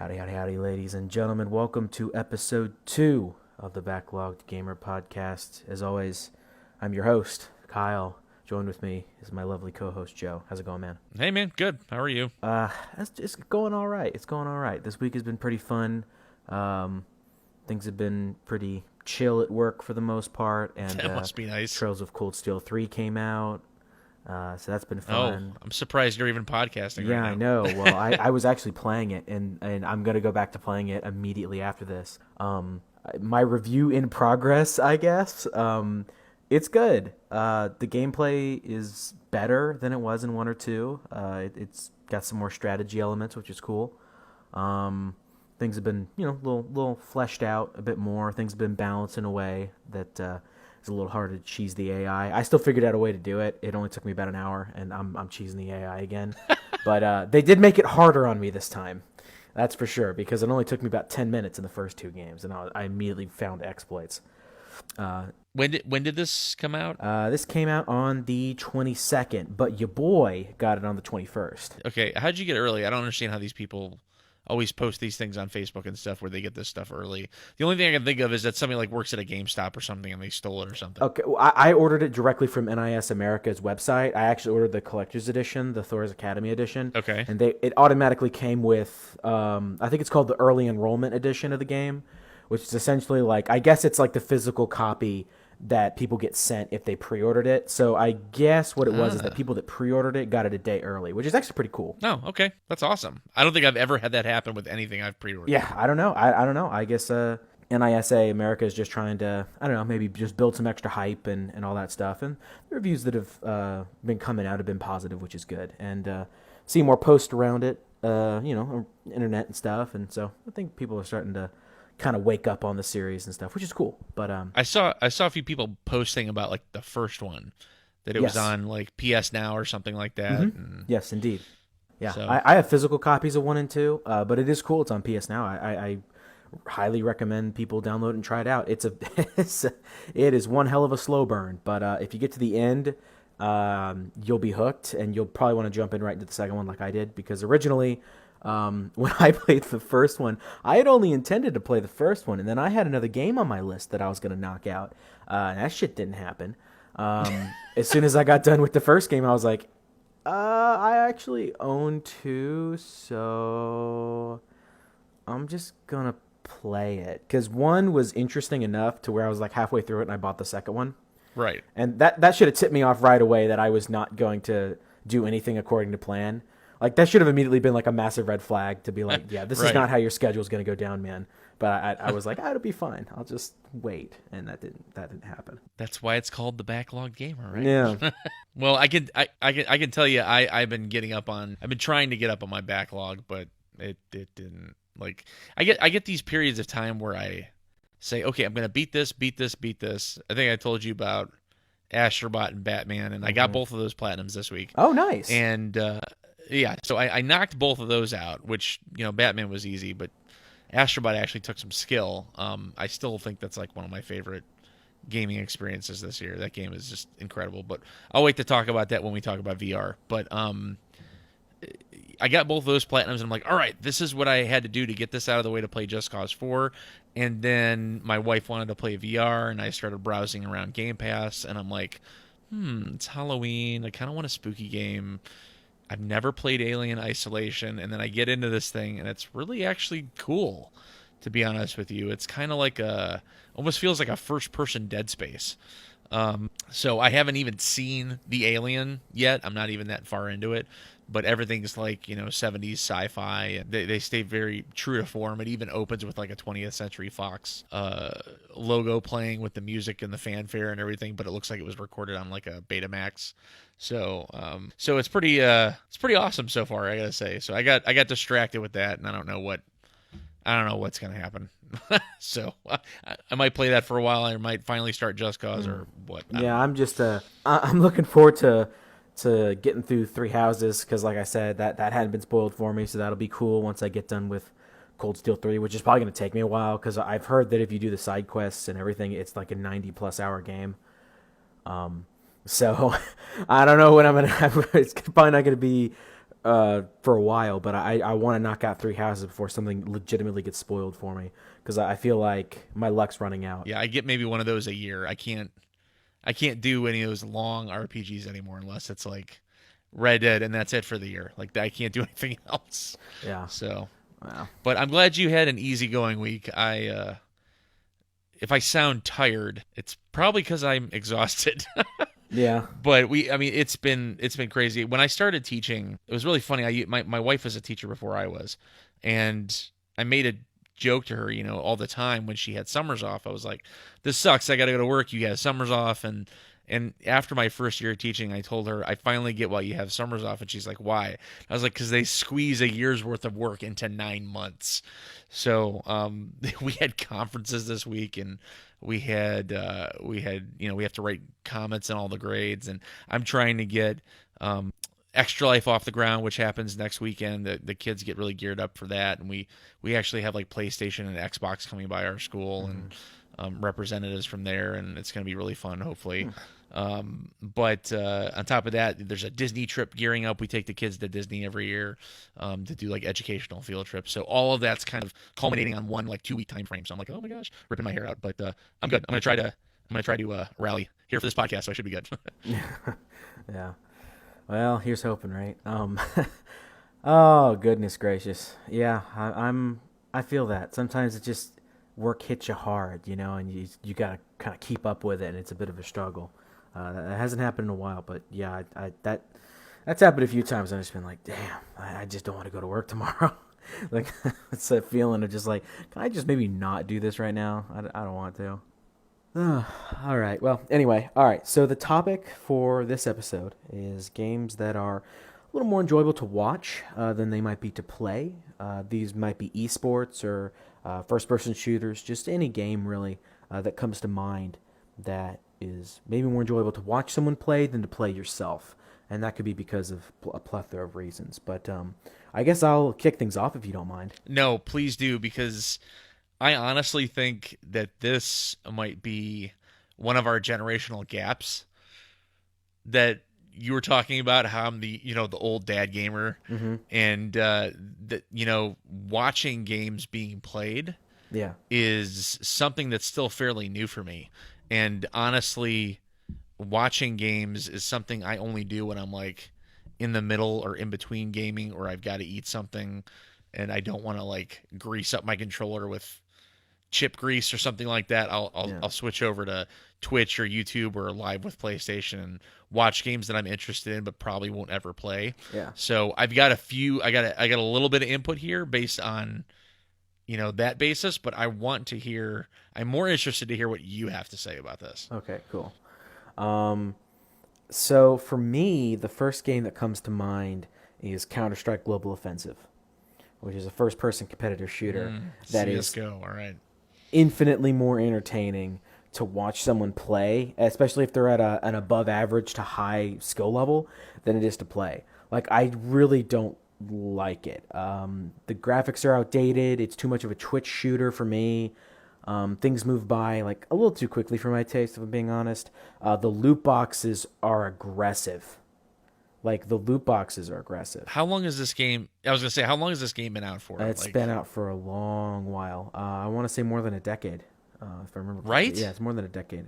Howdy, howdy, howdy, ladies and gentlemen. Welcome to episode 2 of the Backlogged Gamer Podcast. As always, I'm your host, Kyle. Joined with me is my lovely co-host, Joe. How's it going, man? Hey, man. Good. How are you? It's going all right. It's going all right. This week has been pretty fun. Things have been pretty chill at work for the most part. And That must be nice. Trails of Cold Steel 3 came out. So that's been fun. Oh, I'm surprised you're even podcasting right now. Yeah, I know. Well, I was actually playing it, and I'm going to go back to playing it immediately after this. My review in progress, I guess. It's good. The gameplay is better than it was in 1 or 2. It's got some more strategy elements, which is cool. Things have been, a little fleshed out a bit more. Things have been balanced in a way that it's a little harder to cheese the AI. I still figured out a way to do it. It only took me about an hour, and I'm cheesing the AI again. But they did make it harder on me this time. That's for sure, because it only took me about 10 minutes in the first 2 games, and I immediately found exploits. When did this come out? This came out on the 22nd, but your boy got it on the 21st. Okay, how'd you get early? I don't understand how these people always post these things on Facebook and stuff where they get this stuff early. The only thing I can think of is that somebody works at a GameStop or something and they stole it or something. Okay, well, I ordered it directly from NIS America's website. I actually ordered the collector's edition, the Thor's Academy edition. Okay. And it automatically came with, I think it's called the early enrollment edition of the game, which is essentially I guess it's like the physical copy that people get sent if they pre-ordered it. So I guess what it was is that people that pre-ordered it got it a day early, which is actually pretty cool. Oh, okay. That's awesome. I don't think I've ever had that happen with anything I've pre-ordered. Yeah, I don't know. I don't know. I guess NISA America is just trying to, I don't know, maybe just build some extra hype and all that stuff. And the reviews that have been coming out have been positive, which is good. And see more posts around it, internet and stuff. And so I think people are starting to kind of wake up on the series and stuff, which is cool. But I saw a few people posting about the first one, that it was on PS Now or something like that. Mm-hmm. And yes, indeed. Yeah, so. I have physical copies of 1 and 2, but it is cool. It's on PS Now. I highly recommend people download it and try it out. It is one hell of a slow burn, but if you get to the end, you'll be hooked, and you'll probably want to jump in right into the second one like I did, because originally, when I played the first one, I had only intended to play the first one, and then I had another game on my list that I was going to knock out, and that shit didn't happen. As soon as I got done with the first game, I was like, I actually own 2, so I'm just going to play it. Because 1 was interesting enough to where I was halfway through it, and I bought the second one. Right. And that should have tipped me off right away that I was not going to do anything according to plan. That should have immediately been a massive red flag to be yeah, this right. is not how your schedule is going to go down, man. But I was it'll be fine. I'll just wait, and that didn't happen. That's why it's called the Backlogged Gamer, right? Yeah. Well, I can tell you, I've been trying to get up on my backlog, but it didn't. I get these periods of time where I say, okay, I'm gonna beat this. I think I told you about Astrobot and Batman, and I got both of those platinums this week. Oh, nice. And yeah, so I knocked both of those out, which, Batman was easy, but Astrobot actually took some skill. I still think that's one of my favorite gaming experiences this year. That game is just incredible, but I'll wait to talk about that when we talk about VR. But I got both of those platinums, and I'm like, all right, this is what I had to do to get this out of the way to play Just Cause 4. And then my wife wanted to play VR, and I started browsing around Game Pass, and I'm like, it's Halloween. I kind of want a spooky game. I've never played Alien Isolation, and then I get into this thing, and it's really actually cool, to be honest with you. It's kind of almost feels like a first-person Dead Space. So I haven't even seen the Alien yet. I'm not even that far into it, but everything's 70s sci-fi. They stay very true to form. It even opens with a 20th Century Fox logo playing with the music and the fanfare and everything, but it looks like it was recorded on a Betamax. So it's pretty awesome so far, I gotta say. So I got distracted with that, and I don't know what's gonna happen. So I might play that for a while. I might finally start Just Cause or what. Yeah, I'm looking forward to getting through 3 Houses, because like I said, that hadn't been spoiled for me, so that'll be cool once I get done with Cold Steel 3, which is probably going to take me a while, because I've heard that if you do the side quests and everything, it's a 90+ hour game. So I don't know when I'm going to have. It's probably not going to be for a while, but I want to knock out 3 houses before something legitimately gets spoiled for me because I feel like my luck's running out. Yeah, I get maybe one of those a year. I can't do any of those long RPGs anymore unless it's like Red Dead and that's it for the year. Like I can't do anything else. Yeah. So, Wow. but I'm glad you had an easygoing week. If I sound tired, it's probably because I'm exhausted. Yeah. But I mean, it's been crazy. When I started teaching, it was really funny. My wife was a teacher before I was, and I made a joke to her, all the time when she had summers off. I was like, "This sucks. I got to go to work. You have summers off." And after my first year of teaching, I told her, "I finally get why you have summers off." And she's like, "Why?" I was like, "Because they squeeze a year's worth of work into 9 months." So we had conferences this week, and we have to write comments and all the grades, and I'm trying to get Extra Life off the ground, which happens next weekend. The kids get really geared up for that, and we actually have like PlayStation and Xbox coming by our school, and representatives from there, and it's going to be really fun, hopefully. But on top of that, there's a Disney trip gearing up. We take the kids to Disney every year to do like educational field trips. So all of that's kind of culminating on one like 2 week time frame. So I'm like, oh my gosh, ripping my hair out. But I'm good. I'm gonna try to rally here for this podcast. So I should be good. Yeah. Well, here's hoping, right? Oh goodness gracious. Yeah, I feel that. Sometimes it just work hits you hard, and you gotta kind of keep up with it, and it's a bit of a struggle. That hasn't happened in a while, but yeah, that's happened a few times. And I've just been like, damn, I just don't want to go to work tomorrow. Like it's that feeling of just like, can I just maybe not do this right now? I don't want to. All right. Well, anyway, all right. So the topic for this episode is games that are a little more enjoyable to watch than they might be to play. These might be esports or first-person shooters, just any game really that comes to mind that is maybe more enjoyable to watch someone play than to play yourself. And that could be because of a plethora of reasons. But I guess I'll kick things off if you don't mind. No, please do, because I honestly think that this might be one of our generational gaps that you were talking about, how I'm the old dad gamer, and that watching games being played is something that's still fairly new for me. And honestly, watching games is something I only do when I'm like in the middle or in between gaming, or I've got to eat something and I don't want to like grease up my controller with chip grease or something like that. I'll switch over to Twitch or YouTube or live with PlayStation and watch games that I'm interested in but probably won't ever play. Yeah. So I've got I got a little bit of input here based on that basis, but I'm more interested to hear what you have to say about this. Okay, cool. So for me, the first game that comes to mind is Counter-Strike Global Offensive, which is a first-person competitive shooter that CS:GO, all right. Infinitely more entertaining to watch someone play, especially if they're at an above average to high skill level, than it is to play. Like, I really don't like it. The graphics are outdated. It's too much of a Twitch shooter for me. Things move by like a little too quickly for my taste, if I'm being honest. The loot boxes are aggressive. How long is this game? I was gonna say, how long has this game been out for? It's been out for a long while. I want to say more than a decade, if I remember. Right? Yeah, it's more than a decade.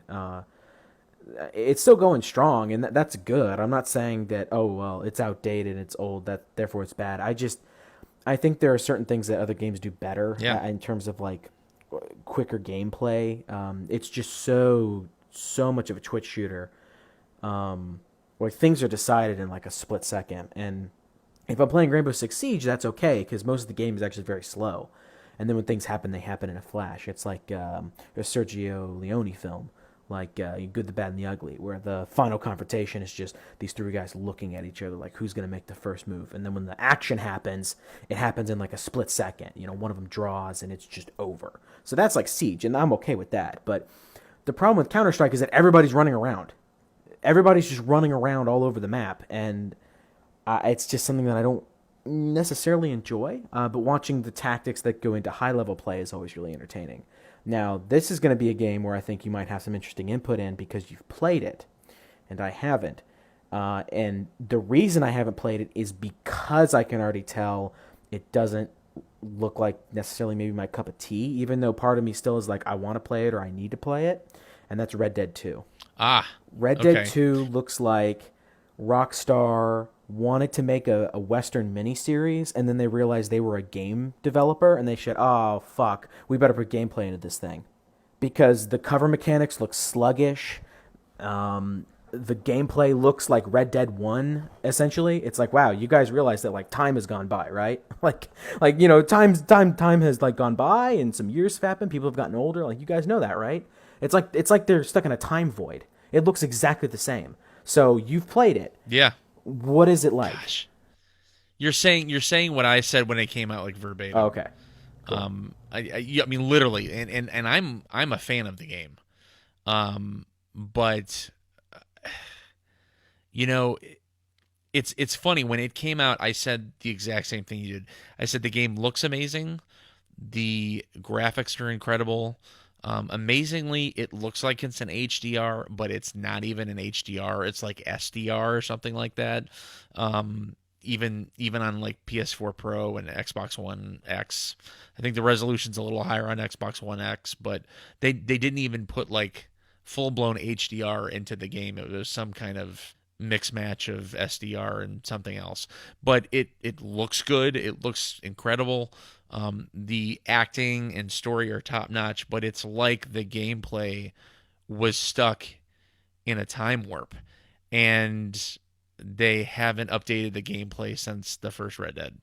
It's still going strong, and that's good. I'm not saying that, oh, well, it's outdated, it's old, therefore it's bad. I think there are certain things that other games do better in terms of like quicker gameplay. It's just so much of a Twitch shooter. Where things are decided in like a split second. And if I'm playing Rainbow Six Siege, that's okay, because most of the game is actually very slow. And then when things happen, they happen in a flash. It's like a Sergio Leone film, like Good, the Bad, and the Ugly, where the final confrontation is just these three guys looking at each other like who's going to make the first move. And then when the action happens, it happens in like a split second. One of them draws and it's just over. So that's like Siege, and I'm okay with that. But the problem with Counter-Strike is that everybody's running around. Everybody's just running around all over the map, and it's just something that I don't necessarily enjoy, but watching the tactics that go into high-level play is always really entertaining. Now, this is going to be a game where I think you might have some interesting input in because you've played it, and I haven't. And the reason I haven't played it is because I can already tell it doesn't look like necessarily maybe my cup of tea, even though part of me still is like, I want to play it or I need to play it. And that's Red Dead 2. Ah, Red Dead okay. 2 looks like Rockstar wanted to make a Western miniseries, and then they realized they were a game developer, and they said, oh, fuck, we better put gameplay into this thing. Because the cover mechanics look sluggish. The gameplay looks like Red Dead 1, essentially. It's like, wow, you guys realize that, like, time has gone by, right? Time has, like, gone by, and some years have happened. People have gotten older. Like, you guys know that, right? It's like they're stuck in a time void. It looks exactly the same. So you've played it. Yeah. What is it like? Gosh. You're saying what I said when it came out, like Oh, verbatim. okay, cool. I mean literally, and I'm a fan of the game. But you know, it's funny when it came out. I said the exact same thing you did. I said the game looks amazing. The graphics are incredible. Amazingly, it looks like it's an HDR, but it's not even an HDR. It's like SDR or something like that. Even on like PS4 Pro and Xbox One X, I think the resolution's a little higher on Xbox One X, but they didn't even put like full blown HDR into the game. It was some kind of mix match of SDR and something else. But it looks good. It looks incredible. The acting and story are top notch, but it's like the gameplay was stuck in a time warp, and they haven't updated the gameplay since the first Red Dead.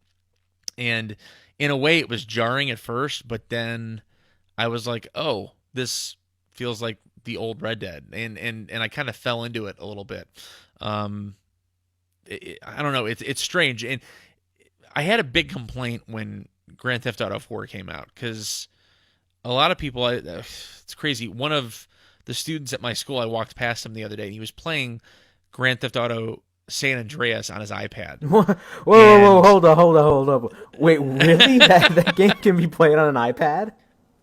And in a way, it was jarring at first, but then I was like, oh, this feels like the old Red Dead, and I kind of fell into it a little bit. Um, I don't know. It's strange, and I had a big complaint when Grand Theft Auto 4 came out because a lot of people, it's crazy. One of the students at my school, I walked past him the other day, and he was playing Grand Theft Auto San Andreas on his iPad, Whoa, whoa, whoa, and hold up. Wait, really? That game can be played on an iPad?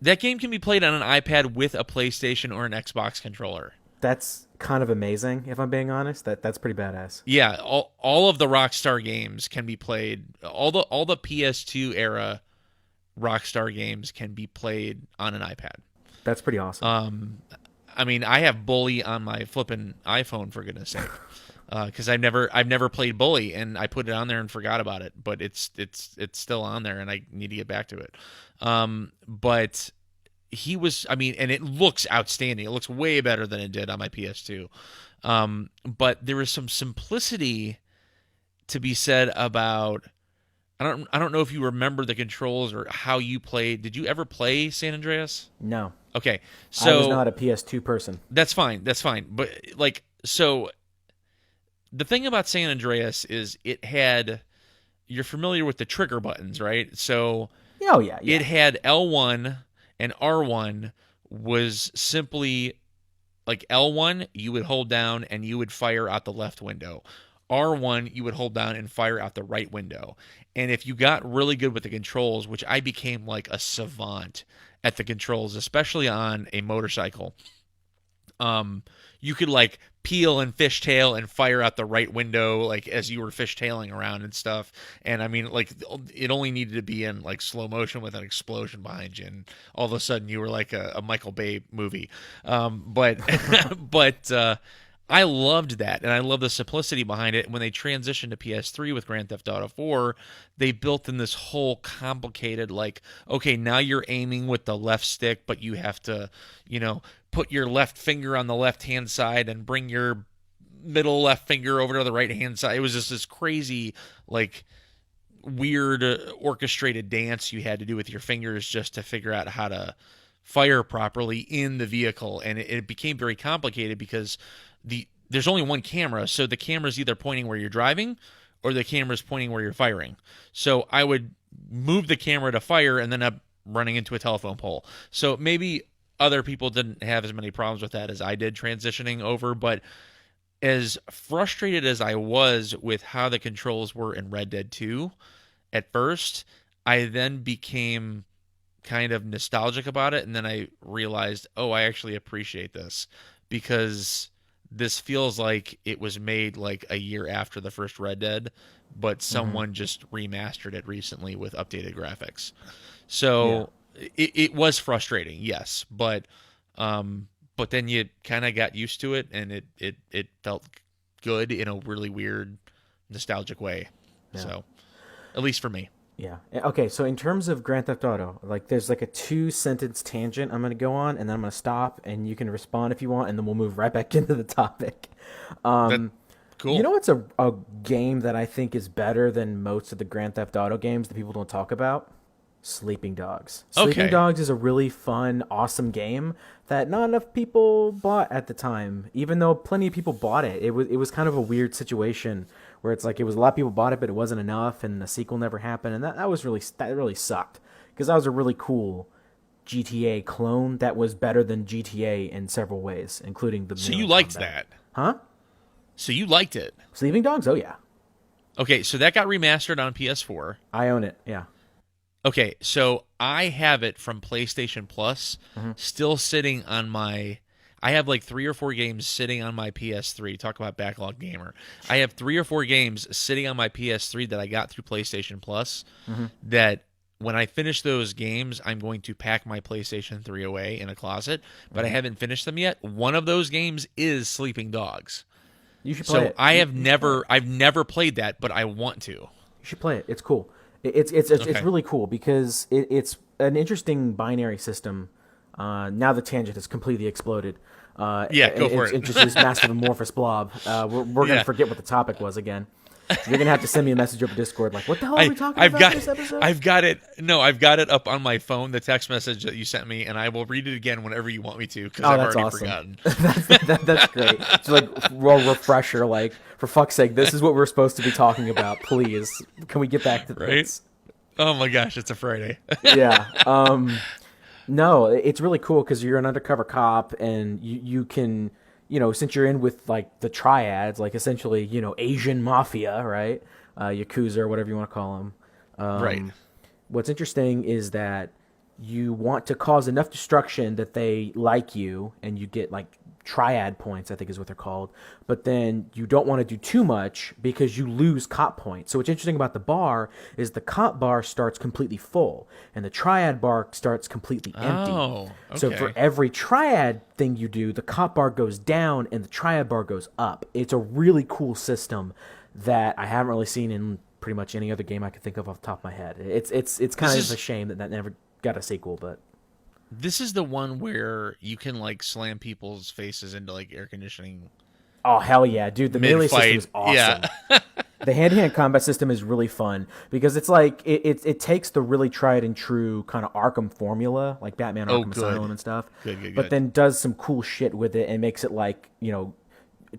that game can be played on an iPad with a PlayStation or an Xbox controller. That's kind of amazing, if I'm being honest. That's pretty badass. Yeah, all of the Rockstar games can be played. All the PS2 era Rockstar games can be played on an iPad. That's pretty awesome. I mean, I have Bully on my flipping iPhone for goodness sake, because I've never played Bully, and I put it on there and forgot about it, but it's still on there, and I need to get back to it. But he was, I mean, and it looks outstanding. It looks way better than it did on my PS2. But there was some simplicity to be said about. I don't know if you remember the controls or how you played. Did you ever play San Andreas? No, Okay, I was so not a PS2 person. that's fine. That's fine. But like, so the thing about San Andreas is it had. You're familiar with the trigger buttons, right? So Oh yeah, it yeah. had L1 and R1 was simply like L1 you would hold down and you would fire out the left window. R1 you would hold down and fire out the right window. And if you got really good with the controls, which I became like a savant at the controls, especially on a motorcycle, you could like peel and fishtail and fire out the right window like as you were fishtailing around and stuff. And I mean, like it only needed to be in like slow motion with an explosion behind you, and all of a sudden you were like a Michael Bay movie. But but I loved that, and I love the simplicity behind it. When they transitioned to PS3 with Grand Theft Auto 4, they built in this whole complicated, like, okay, now you're aiming with the left stick, but you have to, put your left finger on the left hand side and bring your middle left finger over to the right hand side. It was just this crazy, like, weird orchestrated dance you had to do with your fingers just to figure out how to fire properly in the vehicle, and it became very complicated because there's only one camera, so the camera's either pointing where you're driving or the camera's pointing where you're firing. So I would move the camera to fire and then up running into a telephone pole. So maybe other people didn't have as many problems with that as I did transitioning over, but as frustrated as I was with how the controls were in Red Dead 2 at first, I then became kind of nostalgic about it, and then I realized, oh, I actually appreciate this because this feels like it was made like a year after the first Red Dead, but Hmm. someone just remastered it recently with updated graphics. Yeah. So it was frustrating, yes, but then you kind of got used to it, and it felt good in a really weird, nostalgic way. Yeah. So at least for me. Yeah. Okay. So in terms of Grand Theft Auto, like there's like a 2 sentence tangent I'm gonna go on, and then I'm gonna stop, and you can respond if you want, and then we'll move right back into the topic. That You cool. know, it's a game that I think is better than most of the Grand Theft Auto games that people don't talk about. Sleeping Dogs. Sleeping Okay. Dogs is a really fun, awesome game that not enough people bought at the time. Even though plenty of people bought it, it was kind of a weird situation where it's like it was a lot of people bought it, but it wasn't enough, and the sequel never happened, and that really sucked because that was a really cool GTA clone that was better than GTA in several ways, including the So you melee liked combat. that. Huh? So you liked it. Sleeping Dogs? Oh yeah, Okay, so that got remastered on PS4. I own it. Yeah. Okay, so I have it from PlayStation Plus, Hmm. still sitting on my. I have like 3 or 4 games sitting on my PS3. Talk about backlog gamer. I have 3 or 4 games sitting on my PS3 that I got through PlayStation Plus. Hmm. That when I finish those games, I'm going to pack my PlayStation 3 away in a closet. But I Hmm. haven't finished them yet. One of those games is Sleeping Dogs. You should play So it. I have You should play it. I've never played that, but I want to. You should play it. It's cool. It's Okay. really cool because it's an interesting binary system. Now the tangent has completely exploded. Yeah, go for It's it. introduced massive amorphous blob. We're gonna Yeah. forget what the topic was again. You're gonna have to send me a message over Discord like, what the hell are I we talking I've about got this episode? I've got it. No, I've got it up on my phone. The text message that you sent me, and I will read it again whenever you want me to because Oh, I've that's already awesome. forgotten. That's great. It's like real refresher. Like, for fuck's sake, this is what we're supposed to be talking about. Please, can we get back to Right? this? Oh my gosh, it's a Friday. Yeah. No, it's really cool because you're an undercover cop, and you can, since you're in with like the triads, like essentially, Asian mafia, right? Yakuza or whatever you want to call them. Right. What's interesting is that you want to cause enough destruction that they like you, and you get like triad points, I think is what they're called. But then you don't want to do too much because you lose cop points. So what's interesting about the bar is the cop bar starts completely full, and the triad bar starts completely empty. Oh, So for okay. every triad thing you do, the cop bar goes down and the triad bar goes up. It's a really cool system that I haven't really seen in pretty much any other game I could think of off the top of my head. It's kind This of a is shame that never got a sequel, but this is the one where you can like slam people's faces into like air conditioning oh hell yeah, dude! The mid melee system fight. is Yeah. awesome. The hand-to-hand combat system is really fun because it's like it takes the really tried and true kind of Arkham formula, like Batman Oh, Arkham good. Asylum and stuff, Good, good, but good. then does some cool shit with it and makes it like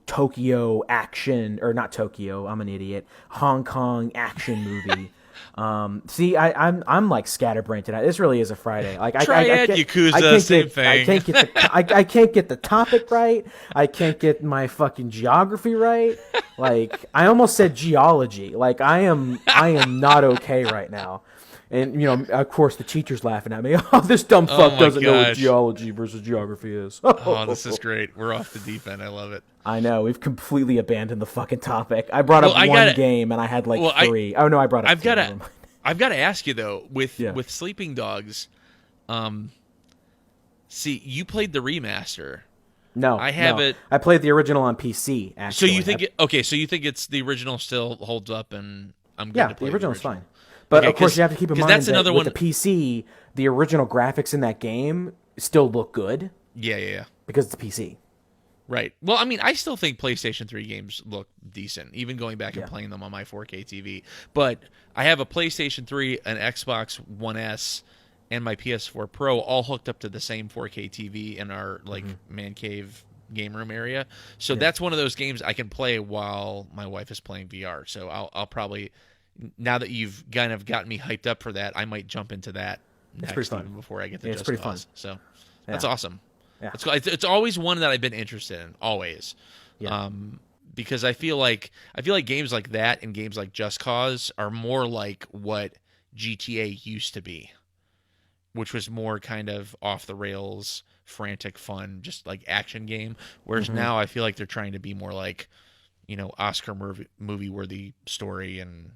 Tokyo action, or not Tokyo, I'm an idiot. Hong Kong action movie. See, I'm like scatterbrained tonight. This really is a Friday. Like Triad, Yakuza, same thing. I can't get the topic right. I can't get my fucking geography right. Like I almost said geology. Like I am not okay right now. And of course, the teacher's laughing at me. Oh, this dumb Oh fuck my doesn't know what gosh. geology versus geography is. Oh, this is great. We're off the deep end. I love it. I know we've completely abandoned the fucking topic. I brought Well, up I one gotta- game and I had like Well, I- three. Oh no, I brought up I've two. got Never to mind. I've got to ask you though Yeah. with Sleeping Dogs, see, you played the remaster. No, I have no. it- I played the original on PC. So Actually, you think so you think it's the original still holds up, and I'm good yeah, to play the original's original. fine. But Okay, of course, 'cause- you have to keep in 'cause mind that's that another with one- the PC, the original graphics in that game still look good Yeah. because it's a PC. Right. Well, I mean, I still think PlayStation 3 games look decent, even going back and Yeah. playing them on my 4K TV. But I have a PlayStation 3, an Xbox One S, and my PS4 Pro all hooked up to the same 4K TV in our like man cave game room area. So that's one of those games I can play while my wife is playing VR. So I'll probably, now that you've kind of gotten me hyped up for that, I might jump into that next pretty fun. even before I get to Yeah, it's Just pretty Cause. fun. So that's Yeah. awesome. Yeah. It's always one that I've been interested in, always. Yeah. Because I feel like games like that and games like Just Cause are more like what GTA used to be. which was more kind of off the rails, frantic fun, just like action game. Whereas now I feel like they're trying to be more like, Oscar movie worthy story, and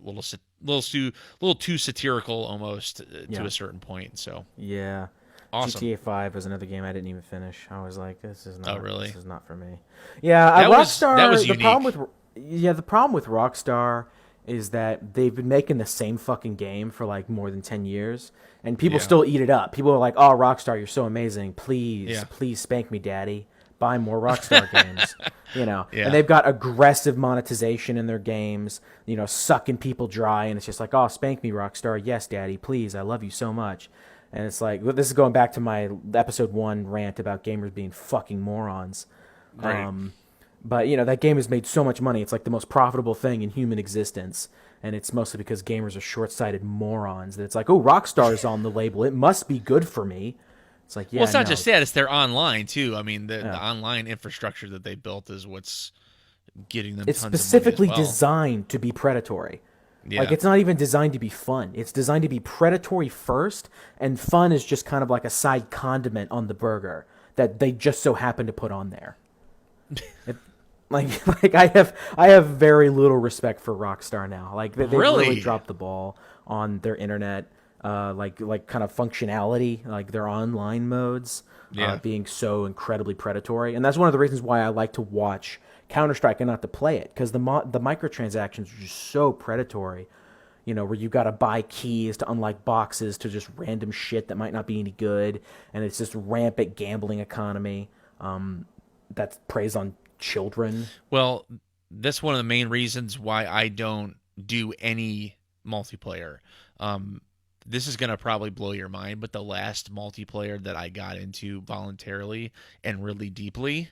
little too satirical almost to Yeah. a certain point. So Yeah. awesome. GTA 5 was another game I didn't even finish. I was like, Oh, really? this is not for me. Yeah, That was Rockstar, unique. the problem with Rockstar is that they've been making the same fucking game for like more than 10 years, and people Yeah. still eat it up. People are like, "Oh, Rockstar, you're so amazing. Yeah. Please spank me, daddy. Buy more Rockstar games." And Yeah. they've got aggressive monetization in their games, sucking people dry, and it's just like, "Oh, spank me, Rockstar. Yes, daddy, please. I love you so much." And it's like, this is going back to my episode 1 rant about gamers being fucking morons. Right. But that game has made so much money. It's like the most profitable thing in human existence, and it's mostly because gamers are short-sighted morons. That it's like, oh, Rockstar's on the label. It must be good for me. It's like, Well, yeah, it's not no, just that; it's their online too. I mean, the yeah. online infrastructure that they built is what's getting them It's tons of money as specifically well. designed to be predatory. Like, Yeah. it's not even designed to be fun. It's designed to be predatory first, and fun is just kind of like a side condiment on the burger that they just so happen to put on there. It, like I have very little respect for Rockstar now. Like they really Really? dropped the ball on their internet, like kind of functionality, like their online modes, Yeah. being so incredibly predatory. And that's one of the reasons why I like to watch Counter-Strike and not to play it, because the microtransactions are just so predatory. Where you got to buy keys to unlock boxes to just random shit that might not be any good, and it's this rampant gambling economy that preys on children. Well, that's one of the main reasons why I don't do any multiplayer. This is gonna probably blow your mind, but the last multiplayer that I got into voluntarily and really deeply,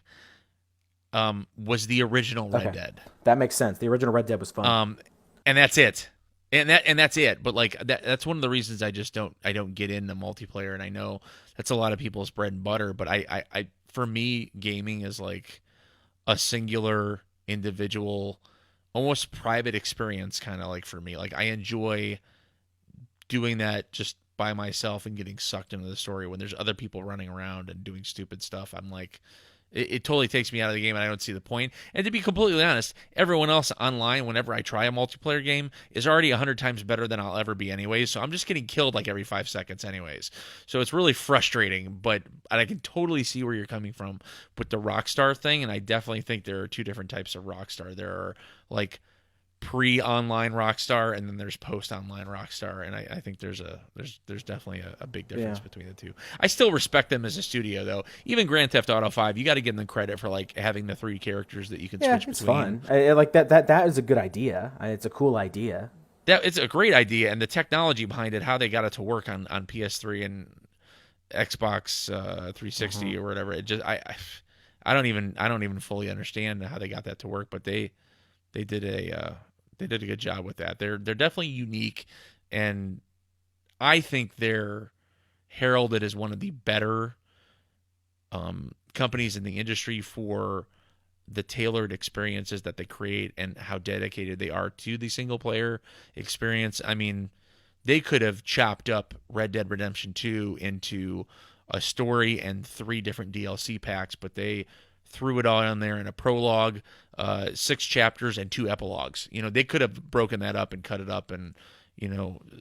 was the original Red Okay, Dead. that makes sense. The original Red Dead was fun. And that's it. And that's it. But like that's one of the reasons I don't get into multiplayer. And I know that's a lot of people's bread and butter. But I for me, gaming is like a singular, individual, almost private experience. Kind of like for me, like I enjoy doing that just by myself and getting sucked into the story. When there's other people running around and doing stupid stuff, I'm like, it totally takes me out of the game, and I don't see the point. And to be completely honest, everyone else online, whenever I try a multiplayer game, is already 100 times better than I'll ever be anyways. So I'm just getting killed like every 5 seconds anyways. So it's really frustrating, but I can totally see where you're coming from with the Rockstar thing, and I definitely think there are two different types of Rockstar. There are like pre-online Rockstar, and then there's post-online Rockstar, and I think there's definitely a big difference Yeah. between the two. I still respect them as a studio, though. Even Grand Theft Auto 5, you got to give them credit for like having the 3 characters that you can Yeah, switch it's between. fun. I like that is a good idea. It's a cool idea. That it's a great idea, and the technology behind it, how they got it to work on PS3 and Xbox 360 or whatever. It just I don't even fully understand how they got that to work, but they did they did a good job with that. They're definitely unique, and I think they're heralded as one of the better companies in the industry for the tailored experiences that they create and how dedicated they are to the single player experience. I mean, they could have chopped up Red Dead Redemption 2 into a story and 3 different DLC packs, but they threw it all in there in a prologue, 6 chapters, and 2 epilogues. They could have broken that up and cut it up and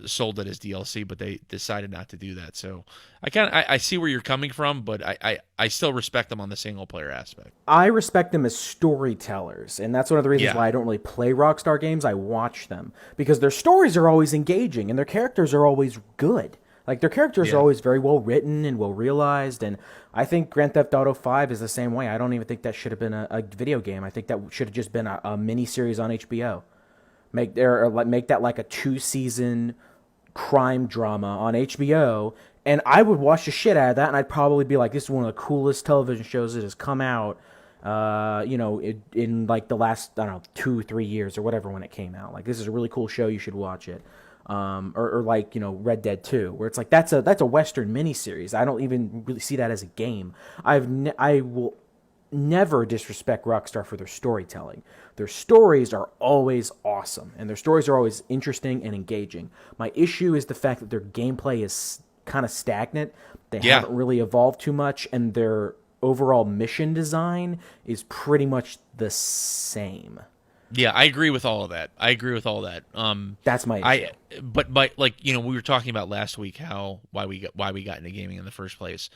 sold it as DLC, but they decided not to do that. So I see where you're coming from, but I still respect them on the single player aspect. I respect them as storytellers, and that's one of the reasons Yeah, why I don't really play Rockstar games. I watch them because their stories are always engaging and their characters are always good. Like, their characters are yeah. always very well written and well realized, and I think Grand Theft Auto 5 is the same way. I don't even think that should have been a video game. I think that should have just been a mini series on HBO. Make that like a 2-season crime drama on HBO, and I would watch the shit out of that, and I'd probably be like, this is one of the coolest television shows that has come out, in like the last, I don't know, 2-3 years or whatever when it came out. Like, this is a really cool show. You should watch it. Or like, Red Dead 2, where it's like that's a Western miniseries. I don't even really see that as a game. I will never disrespect Rockstar for their storytelling. Their stories are always awesome, and their stories are always interesting and engaging. My issue is the fact that their gameplay is kind of stagnant. They haven't really evolved too much, and their overall mission design is pretty much the same. Yeah, I agree with all of that. That's my issue. But like we were talking about last week why we got into gaming in the first place,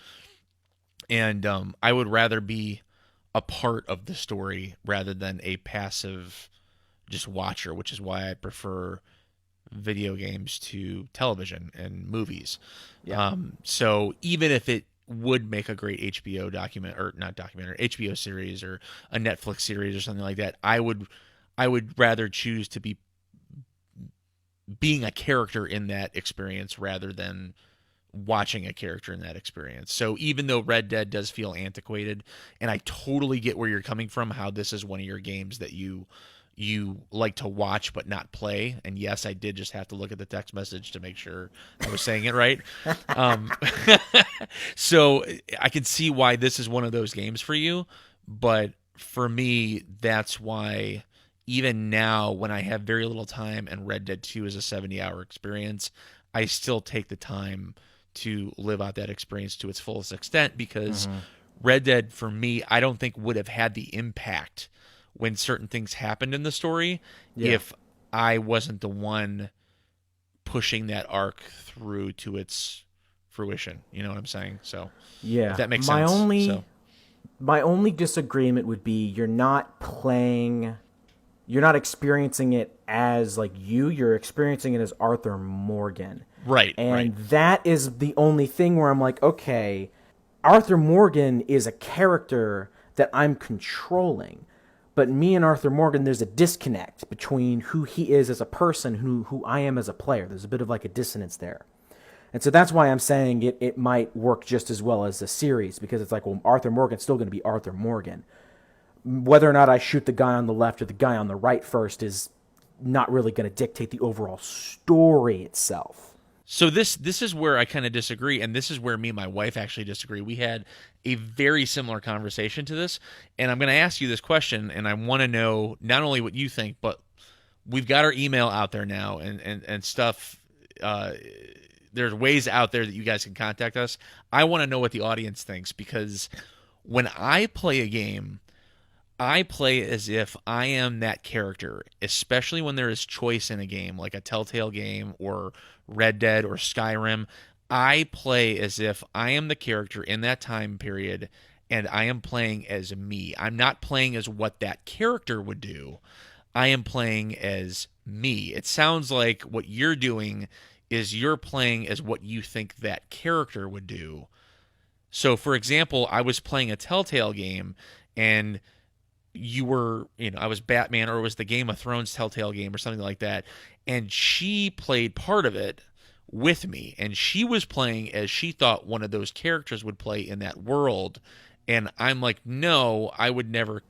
and I would rather be a part of the story rather than a passive just watcher, which is why I prefer video games to television and movies. Yeah. So even if it would make a great HBO HBO series or a Netflix series or something like that, I would rather choose to be being a character in that experience rather than watching a character in that experience. So even though Red Dead does feel antiquated, and I totally get where you're coming from, how this is one of your games that you like to watch but not play, and yes, I did just have to look at the text message to make sure I was saying it right. So I can see why this is one of those games for you, but for me, that's why even now when I have very little time and Red Dead 2 is a 70-hour experience, I still take the time to live out that experience to its fullest extent, because Red Dead, for me, I don't think would have had the impact when certain things happened in the story if I wasn't the one pushing that arc through to its fruition. You know what I'm saying? So if that makes sense. My only disagreement would be you're not experiencing it as like you're experiencing it as Arthur Morgan. Right. And that is the only thing where I'm like, okay, Arthur Morgan is a character that I'm controlling. But me and Arthur Morgan, there's a disconnect between who he is as a person and who I am as a player. There's a bit of like a dissonance there. And so that's why I'm saying it might work just as well as a series, because it's like, well, Arthur Morgan's still going to be Arthur Morgan. Whether or not I shoot the guy on the left or the guy on the right first is not really going to dictate the overall story itself. So this is where I kind of disagree, and this is where me and my wife actually disagree. We had a very similar conversation to this, and I'm going to ask you this question, and I want to know not only what you think, but we've got our email out there now and stuff. There's ways out there that you guys can contact us. I want to know what the audience thinks, because when I play a game, I play as if I am that character, especially when there is choice in a game, like a Telltale game or Red Dead or Skyrim. I play as if I am the character in that time period, and I am playing as me. I'm not playing as what that character would do. I am playing as me. It sounds like what you're doing is you're playing as what you think that character would do. So, for example, I was playing a Telltale game, and you were, I was Batman, or it was the Game of Thrones Telltale game or something like that, and she played part of it with me, and she was playing as she thought one of those characters would play in that world, and I'm like, no, I would never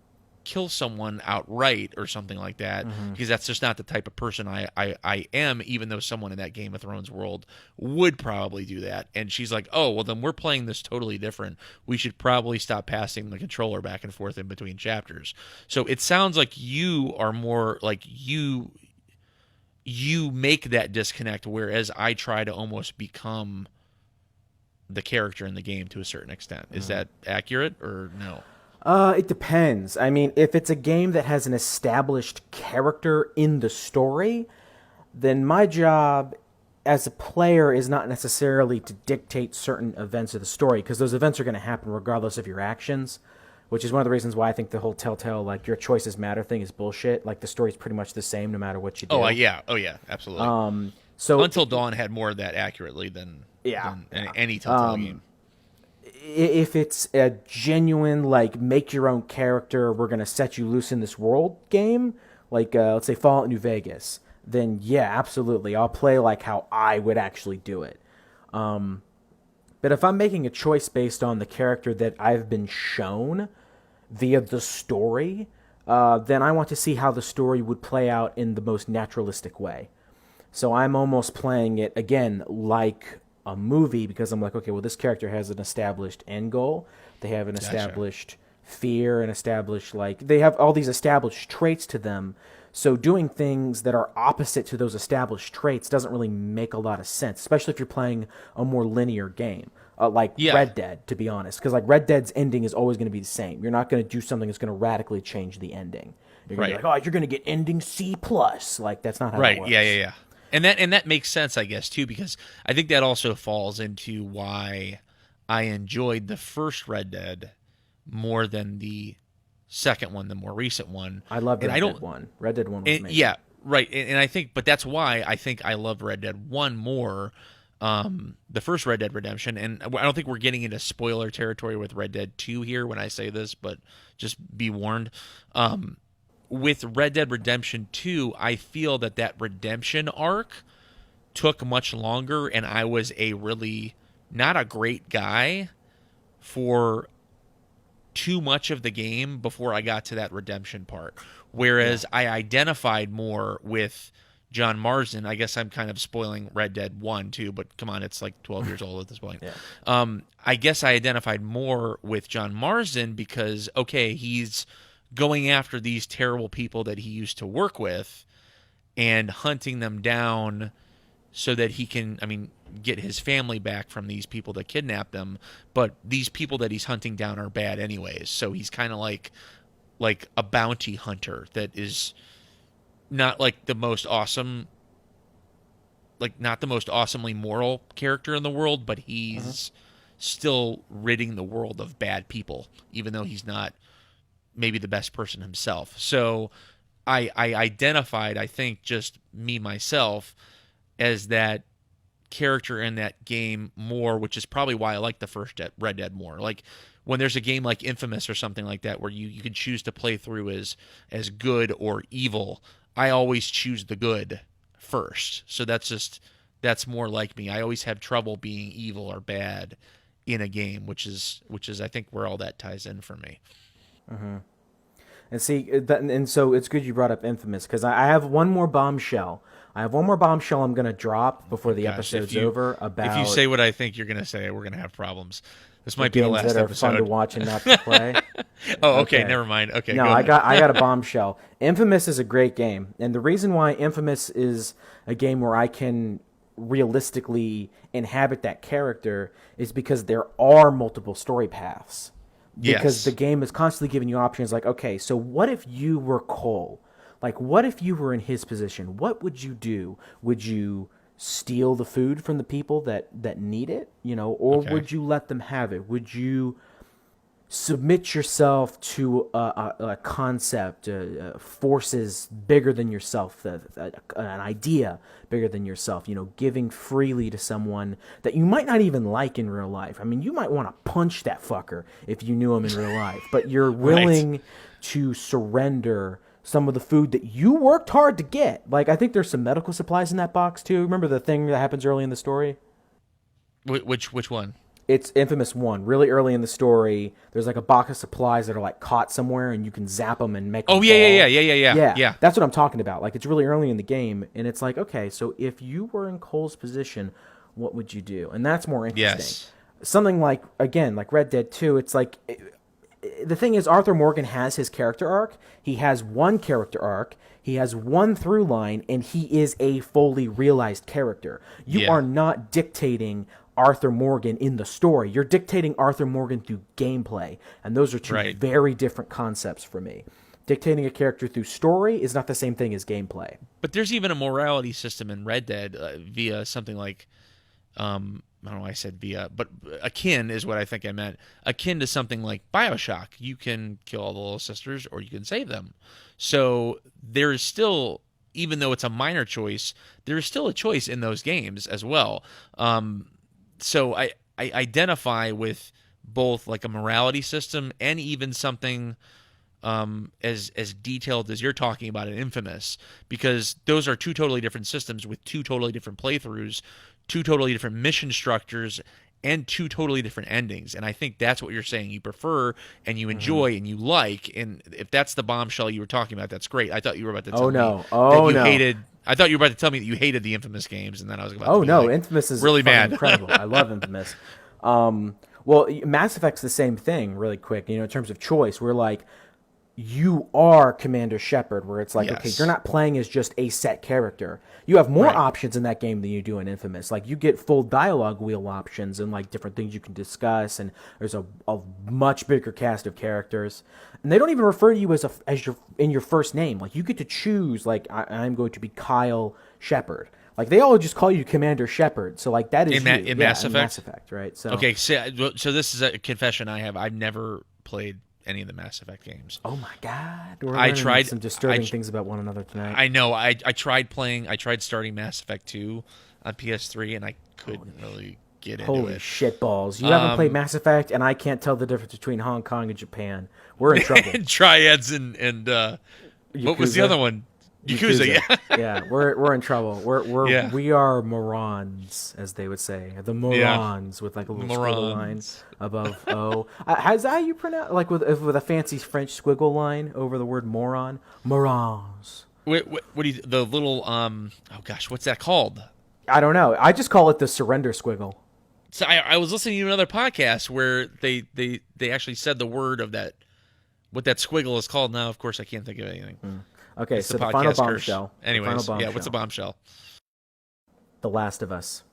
kill someone outright or something like that, because that's just not the type of person I am, even though someone in that Game of Thrones world would probably do that. And she's like, oh, well, then we're playing this totally different. We should probably stop passing the controller back and forth in between chapters. So it sounds like you are more like you make that disconnect, whereas I try to almost become the character in the game to a certain extent. Is that accurate or no? It depends. I mean, if it's a game that has an established character in the story, then my job as a player is not necessarily to dictate certain events of the story, because those events are going to happen regardless of your actions, which is one of the reasons why I think the whole Telltale, like, your choices matter thing is bullshit. Like, the story's pretty much the same no matter what you do. Oh, yeah, absolutely. So Until Dawn had more of that accurately than any Telltale game. If it's a genuine, like, make your own character, we're going to set you loose in this world game, like, let's say Fallout New Vegas, then yeah, absolutely, I'll play like how I would actually do it. But if I'm making a choice based on the character that I've been shown via the story, then I want to see how the story would play out in the most naturalistic way. So I'm almost playing it, again, like a movie, because I'm like, okay, well, this character has an established end goal. They have an established fear, and established, like, they have all these established traits to them. So doing things that are opposite to those established traits doesn't really make a lot of sense, especially if you're playing a more linear game. Like Yeah. Red Dead, to be honest, because like Red Dead's ending is always going to be the same. You're not going to do something that's going to radically change the ending. You're going to be like, oh, you're going to get ending C plus. Like that's not how it works. Yeah. And that makes sense, I guess, too, because I think that also falls into why I enjoyed the first Red Dead more than the second one, the more recent one. I love Red Dead 1. Red Dead 1 was amazing. Yeah, right. And I think, but that's why I think I loved Red Dead 1 more, the first Red Dead Redemption. And I don't think we're getting into spoiler territory with Red Dead 2 here when I say this, but just be warned. With Red Dead Redemption 2, I feel that redemption arc took much longer, and I was a really not a great guy for too much of the game before I got to that redemption part. Whereas I identified more with John Marsden. I guess I'm kind of spoiling Red Dead 1 too, but come on, it's like 12 years old at this point. I guess I identified more with John Marsden because, okay, he's going after these terrible people that he used to work with and hunting them down so that he can, get his family back from these people that kidnapped them. But these people that he's hunting down are bad anyways. So he's kind of like a bounty hunter that is not like the most awesome, like not the most awesomely moral character in the world, but he's still ridding the world of bad people, even though he's not maybe the best person himself. So I identified, I think, just me myself as that character in that game more, which is probably why I like the first Red Dead more. Like when there's a game like Infamous or something like that where you can choose to play through as good or evil, I always choose the good first. So that's more like me. I always have trouble being evil or bad in a game, which is I think where all that ties in for me. And see, and so it's good you brought up Infamous because I have one more bombshell. I'm going to drop before the episode's over. About if you say what I think you're going to say, we're going to have problems. This might be the last that are episode. Fun to watch and not to play. Okay, never mind. Okay, no, I got a bombshell. Infamous is a great game, and the reason why Infamous is a game where I can realistically inhabit that character is because there are multiple story paths. Because the game is constantly giving you options like, okay, so what if you were Cole? Like, what if you were in his position? What would you do? Would you steal the food from the people that need it? Or would you let them have it? Would you submit yourself to a concept, forces bigger than yourself, an idea bigger than yourself, giving freely to someone that you might not even like in real life. You might want to punch that fucker if you knew him in real life, but you're willing to surrender some of the food that you worked hard to get. Like, I think there's some medical supplies in that box too. Remember the thing that happens early in the story? Which one? It's Infamous 1. Really early in the story, there's like a box of supplies that are like caught somewhere, and you can zap them and make them fall. Yeah. That's what I'm talking about. Like, it's really early in the game, and it's like, okay, so if you were in Cole's position, what would you do? And that's more interesting. Yes. Something like, again, like Red Dead 2, it's like, the thing is, Arthur Morgan has his character arc. He has one character arc. He has one through line, and he is a fully realized character. You are not dictating Arthur Morgan in the story. You're dictating Arthur Morgan through gameplay, and those are two very different concepts for me. Dictating a character through story is not the same thing as gameplay. But there's even a morality system in Red Dead via something like, I don't know why I said via, but akin is what I think I meant. Akin to something like BioShock. You can kill all the little sisters or you can save them. So there is still, even though it's a minor choice, there is still a choice in those games as well. So I identify with both like a morality system and even something as detailed as you're talking about in Infamous, because those are two totally different systems with two totally different playthroughs, two totally different mission structures, and two totally different endings. And I think that's what you're saying you prefer and you enjoy and you like. And if that's the bombshell you were talking about, that's great. I thought you were about to tell me that you hated. I thought you were about to tell me that you hated the Infamous games, and then I was about to be like, Infamous is really mad. Incredible. I love Infamous. Well, Mass Effect's the same thing. Really quick, in terms of choice, we're like, you are Commander Shepard, where it's like, okay, Yes. you're not playing as just a set character. You have more Right. options in that game than you do in Infamous. Like, you get full dialogue wheel options and like different things you can discuss, and there's a much bigger cast of characters. And they don't even refer to you as your in your first name. Like, you get to choose. Like, I'm going to be Kyle Shepard. Like, they all just call you Commander Shepard. So like that is In Mass Effect? Mass Effect, right? So Okay, so this is a confession I have. I've never played any of the Mass Effect games. oh my God, we're I learning tried- some disturbing I- things about one another tonight. I know. I tried starting Mass Effect 2 on PS3, and I couldn't really get into Holy it. shit balls. You haven't played Mass Effect, and I can't tell the difference between Hong Kong and Japan. We're in trouble. Triads and what was the Yakuza. other one? Yakuza, yeah. Yeah, we're in trouble. Yeah. We are morons, as they would say. The morons with like a little squiggle line Morons. above O. How's that how you pronounce, like with a fancy French squiggle line over the word moron? Morons. What do you, the little oh gosh, what's that called? I don't know. I just call it the surrender squiggle. So I was listening to another podcast where they actually said the word of that, what that squiggle is called. Now, of course, I can't think of anything. Okay, It's so the podcast final curse. bombshell. Anyways, the final yeah, what's a bombshell? The Last of Us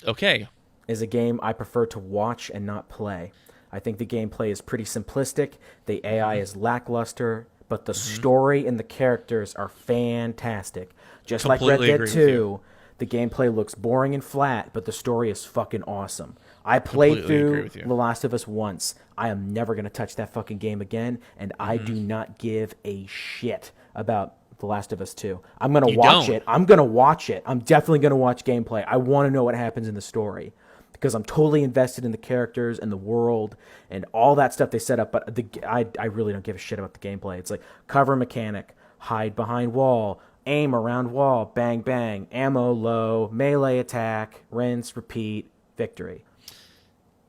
Okay. is a game I prefer to watch and not play. I think the gameplay is pretty simplistic. The AI is lackluster, but the story and the characters are fantastic. Just like Red Completely Dead agree with 2, the gameplay looks boring and flat, but the story is fucking awesome. I played Completely agree through with you. The Last of Us once. I am never going to touch that fucking game again, and I do not give a shit about The Last of Us 2. I'm going to You watch don't? it. I'm going to watch it. I'm definitely going to watch gameplay. I want to know what happens in the story because I'm totally invested in the characters and the world and all that stuff they set up, but I really don't give a shit about the gameplay. It's like cover mechanic, hide behind wall, aim around wall, bang, bang, ammo low, melee attack, rinse, repeat, victory.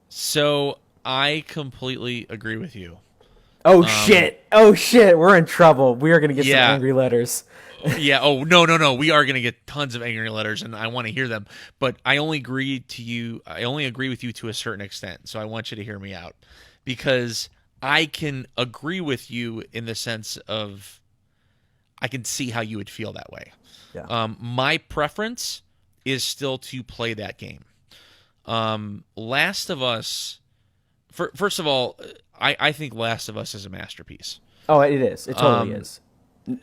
So I completely agree with you. Oh, shit. Oh, shit. We're in trouble. We are going to get Yeah. some angry letters. Yeah. Oh, no. We are going to get tons of angry letters, and I want to hear them. But I only agree with you to a certain extent. So I want you to hear me out, because I can agree with you in the sense of I can see how you would feel that way. Yeah. My preference is still to play that game. Last of Us. First of all, I think Last of Us is a masterpiece. Oh, it is. It totally is.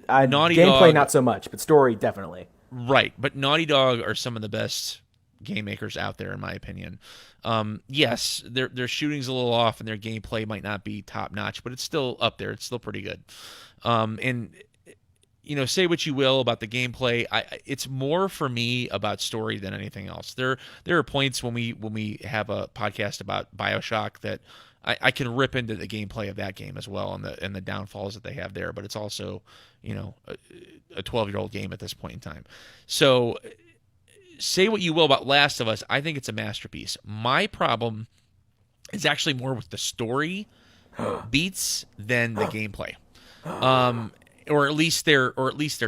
Naughty Gameplay, Dog- not so much, but story, definitely. Right, but Naughty Dog are some of the best game makers out there, in my opinion. Yes, their shooting's a little off, and their gameplay might not be top notch, but it's still up there. It's still pretty good. And say what you will about the gameplay, it's more for me about story than anything else. There are points when we have a podcast about BioShock that I can rip into the gameplay of that game as well, and the downfalls that they have there. But it's also a 12-year-old game at this point in time. So say what you will about Last of Us, I think it's a masterpiece. My problem is actually more with the story beats than the gameplay. Or at least they're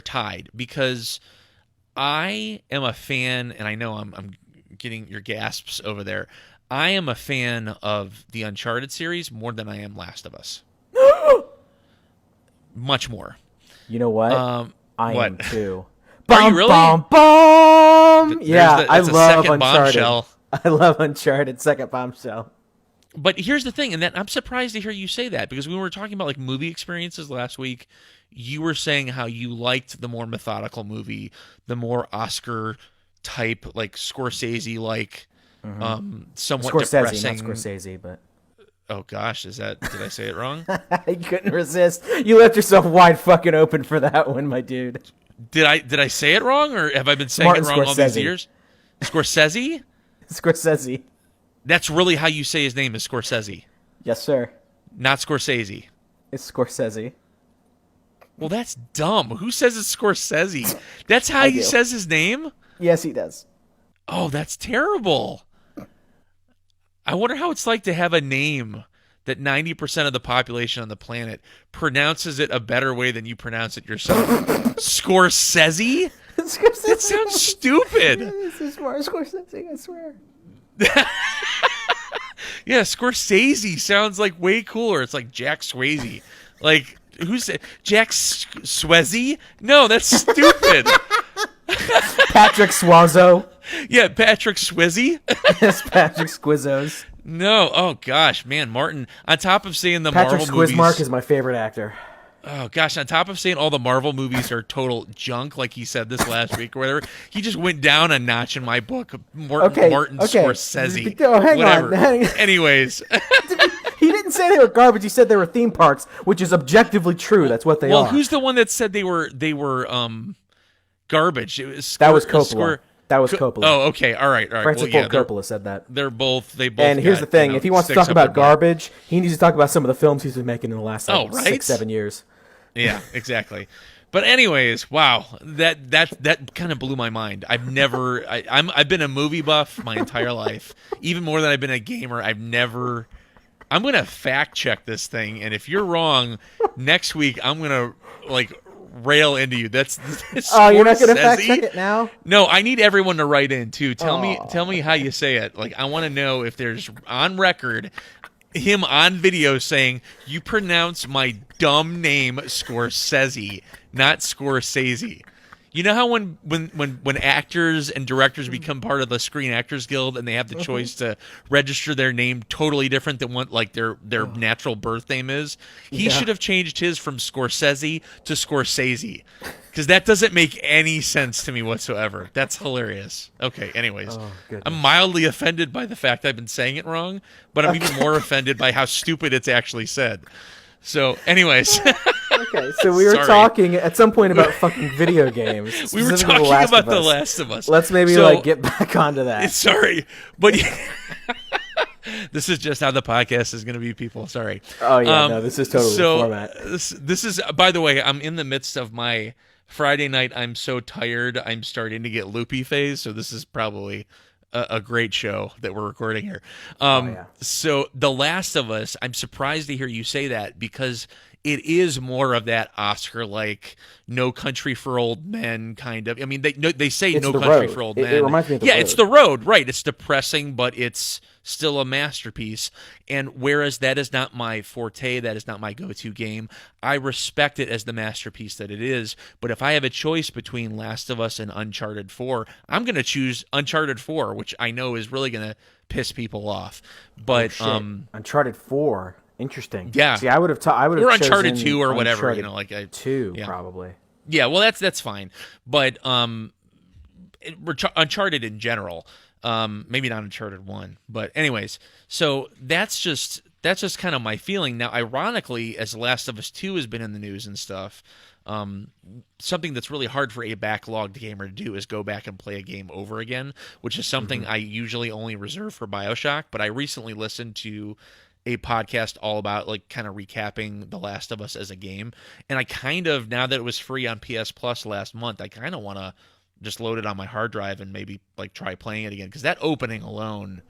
tied, because I am a fan, and I know I'm getting your gasps over there. I am a fan of the Uncharted series more than I am Last of Us. Much more. You know what? I what? am too. Are you really? Bum, bum. Yeah, That's I a love second Uncharted. bombshell. I love Uncharted. Second bombshell. But here's the thing, and that I'm surprised to hear you say that, because when we were talking about like movie experiences last week, you were saying how you liked the more methodical movie, the more Oscar type, like Scorsese like, somewhat Scorsese, depressing. not Scorsese, but Oh gosh, did I say it wrong? you couldn't resist. You left yourself wide fucking open for that one, my dude. Did I say it wrong, or have I been saying Martin it wrong all these Scorsese. years? Scorsese? Scorsese. That's really how you say his name, is Scorsese, Yes, sir. not Scorsese. It's Scorsese. Well, that's dumb. Who says it's Scorsese? That's how I he do. says his name? Yes, he does. Oh, that's terrible. I wonder how it's like to have a name that 90% of the population on the planet pronounces it a better way than you pronounce it yourself. Scorsese? Scorsese. That sounds stupid. This is more Scorsese, I swear. Yeah, Scorsese sounds like way cooler. It's like Jack Swayze. Like, who's Jack Swayze? No, that's stupid. Patrick Swayze. Yeah, Patrick Swayze. Yes, Patrick Squizzos. No, oh gosh, man, Martin. On top of saying the Patrick Marvel movies, Squizmark is my favorite actor. oh gosh, on top of saying all the Marvel movies are total junk, like he said this last week or whatever, he just went down a notch in my book. Martin Scorsese. Oh, hang whatever. on. Anyways, He didn't say they were garbage. He said they were theme parks, which is objectively true. That's what they are. well, who's the one that said they were garbage? It was That was Coppola. That was Coppola. Oh, okay, all right. Francis Ford Coppola said that. They both. And here's the thing: if he wants to talk about garbage, he needs to talk about some of the films he's been making in the last 6-7 years. Yeah, exactly. But anyways, wow, that kind of blew my mind. I've been a movie buff my entire life, even more than I've been a gamer. I'm gonna fact check this thing, and if you're wrong, next week I'm gonna rail into you. That's oh, you're not gonna fact check it now? No, I need everyone to write in too. Tell me how you say it. Like, I want to know if there's on record him on video saying you pronounce my dumb name Scorsese, not Scorsese. You know how when actors and directors become part of the Screen Actors Guild and they have the choice to register their name totally different than what their natural birth name is? He should have changed his from Scorsese to Scorsese, because that doesn't make any sense to me whatsoever. That's hilarious. Okay, anyways, I'm mildly offended by the fact I've been saying it wrong, but I'm even more offended by how stupid it's actually said. So, anyways. Okay, so we were talking at some point about fucking video games. We were talking about The Last of Us. Let's maybe get back onto that. Sorry, but this is just how the podcast is going to be, people. Sorry. Oh yeah, no, this is totally the format. This is, by the way, I'm in the midst of my Friday night. I'm so tired. I'm starting to get loopy phase. So this is probably a great show that we're recording here. So The Last of Us, I'm surprised to hear you say that, because it is more of that Oscar-like No Country for Old Men kind of. I mean, they say it's No the Country road. for Old Men. It reminds me of The Road. It's The Road, right. It's depressing, but it's still a masterpiece. And whereas that is not my forte, that is not my go-to game, I respect it as the masterpiece that it is. But if I have a choice between Last of Us and Uncharted 4, I'm going to choose Uncharted 4, which I know is really going to piss people off. But Uncharted 4. Interesting. Yeah. See, I would have. Or Uncharted 2 or whatever. Uncharted 2 probably. Yeah. Well, that's fine. But Uncharted in general. Maybe not Uncharted 1. But anyways, so that's just kind of my feeling. Now, ironically, as Last of Us 2 has been in the news and stuff, something that's really hard for a backlogged gamer to do is go back and play a game over again, which is something I usually only reserve for BioShock. But I recently listened to a podcast all about kind of recapping The Last of Us as a game, and I kind of, now that it was free on PS Plus last month, I kind of want to just load it on my hard drive and maybe try playing it again, because that opening alone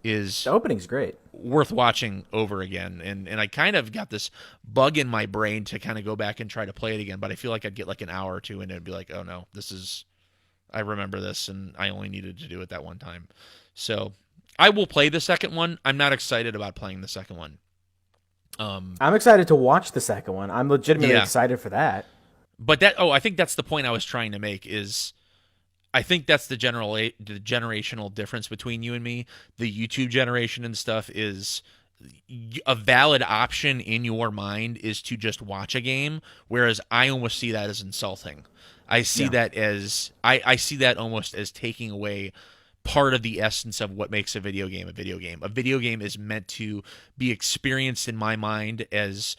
is the opening's great, worth watching over again, and I kind of got this bug in my brain to kind of go back and try to play it again, but I feel like I'd get an hour or two and it'd be like, oh no, I remember this and I only needed to do it that one time. So I will play the second one. I'm not excited about playing the second one. I'm excited to watch the second one. I'm legitimately excited for that. But I think that's the point I was trying to make, is I think that's the generational difference between you and me. The YouTube generation and stuff is a valid option in your mind is to just watch a game, whereas I almost see that as insulting. I see that as I see that almost as taking away part of the essence of what makes a video game a video game. A video game is meant to be experienced in my mind as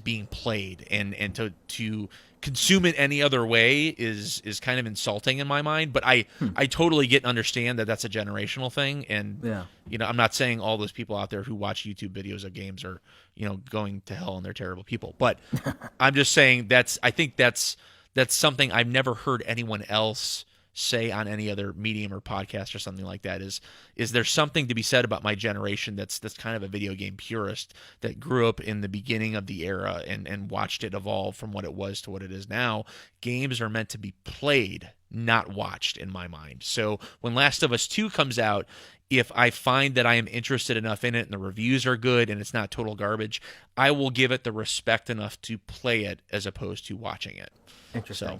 being played, and to consume it any other way is kind of insulting in my mind. But I totally get and understand that that's a generational thing, and I'm not saying all those people out there who watch YouTube videos of games are going to hell and they're terrible people, but I'm just saying I think that's something I've never heard anyone else say on any other medium or podcast or something like that is there something to be said about my generation that's kind of a video game purist that grew up in the beginning of the era and watched it evolve from what it was to what it is now. Games are meant to be played, not watched, in my mind. So when Last of Us 2 comes out, if I find that I am interested enough in it and the reviews are good and it's not total garbage, I will give it the respect enough to play it as opposed to watching it. Interesting. So,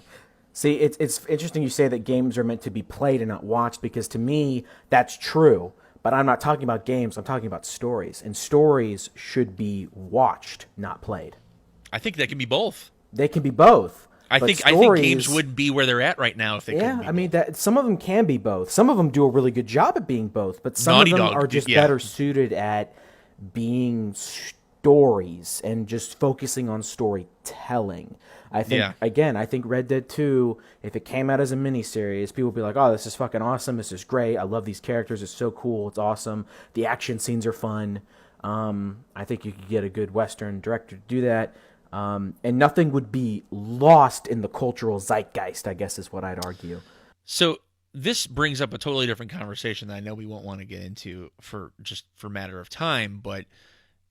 See, it's interesting you say that games are meant to be played and not watched, because to me that's true. But I'm not talking about games. I'm talking about stories, and stories should be watched, not played. I think that can be both. They can be both. I think games wouldn't be where they're at right now if they couldn't be I mean, both. some of them can be both. Some of them do a really good job at being both, but some Naughty of them Dog, are just yeah. better suited at being stories and just focusing on storytelling. I think again, I think Red Dead 2, if it came out as a miniseries, people would be like, "Oh, this is fucking awesome. This is great. I love these characters. It's so cool. It's awesome. The action scenes are fun." I think you could get a good Western director to do that. And nothing would be lost in the cultural zeitgeist, I guess is what I'd argue. So this brings up a totally different conversation that I know we won't want to get into for matter of time, but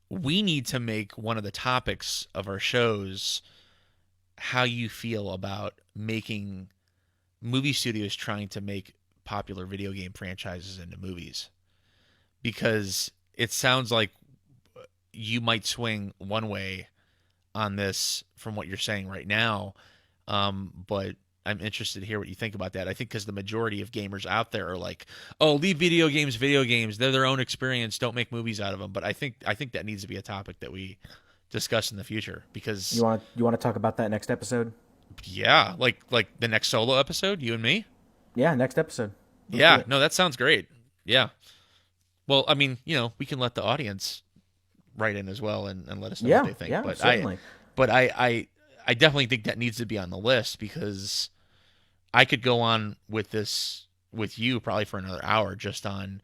we need to make one of the topics of our shows how you feel about making movie studios trying to make popular video game franchises into movies. Because it sounds like you might swing one way on this from what you're saying right now, but I'm interested to hear what you think about that. I think because the majority of gamers out there are like, "Oh, leave video games. They're their own experience. Don't make movies out of them." But I think that needs to be a topic that we discuss in the future, because you want to talk about that next episode? Yeah, like the next solo episode, you and me. Yeah, next episode. Yeah, no, that sounds great. Yeah. Well, I mean, we can let the audience write in as well and let us know what they think. Yeah, but certainly. I definitely think that needs to be on the list, because I could go on with this with you probably for another hour just on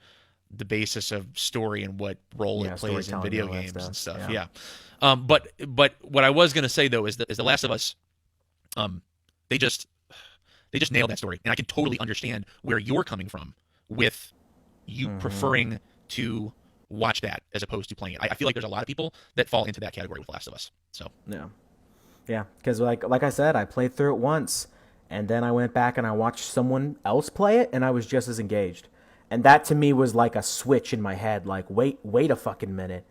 the basis of story and what role it plays in video games and stuff. Yeah. But what I was gonna say though is the Last of Us, they just nailed that story, and I can totally understand where you're coming from with you preferring to watch that as opposed to playing it. I feel like there's a lot of people that fall into that category with Last of Us. So yeah, because like I said, I played through it once, and then I went back and I watched someone else play it, and I was just as engaged. And that to me was like a switch in my head. Like, wait a fucking minute.